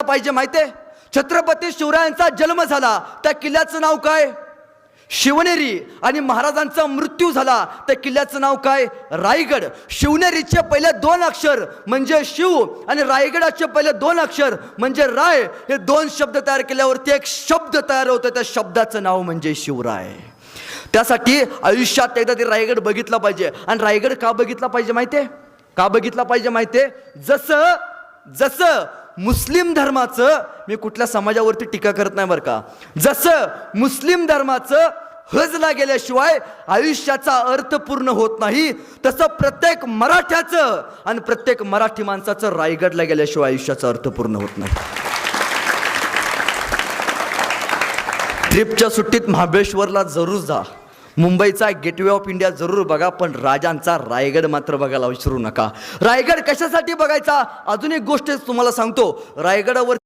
पाहिजे माहितीये? छत्रपती शिवरायांचा जन्म झाला त्या किल्ल्याचं नाव काय? शिवनेरी. आणि महाराजांचा मृत्यू झाला त्या किल्ल्याचं नाव काय? रायगड. शिवनेरीचे पहिले 2 अक्षर म्हणजे शिव आणि रायगडाचे पहिले 2 अक्षर म्हणजे राय. हे 2 शब्द तयार केल्यावरती एक शब्द तयार होतो, त्या शब्दाचं नाव म्हणजे शिवराय. त्यासाठी आयुष्यात एकदा ते रायगड बघितला पाहिजे. आणि रायगड का बघितला पाहिजे माहितीये? का बघितला पाहिजे माहितीये? जसं मुस्लिम धर्माचं, मी कुठल्या समाजावरती टीका करत नाही बरं का, जसं मुस्लिम धर्माचं हजला गेल्याशिवाय आयुष्याचा अर्थ पूर्ण होत नाही, तसं प्रत्येक मराठ्याचं आणि प्रत्येक मराठी माणसाचं रायगडला गेल्याशिवाय आयुष्याचा अर्थ पूर्ण होत नाही. ट्रिपच्या सुट्टीत महाबळेश्वरला जरूर जा, मुंबईचा गेटवे ऑफ इंडिया जरूर बघा, पण राजांचा रायगड मात्र बघायला विसरू नका. रायगड कशासाठी बघायचा? अजून एक गोष्ट तुम्हाला सांगतो. रायगडावर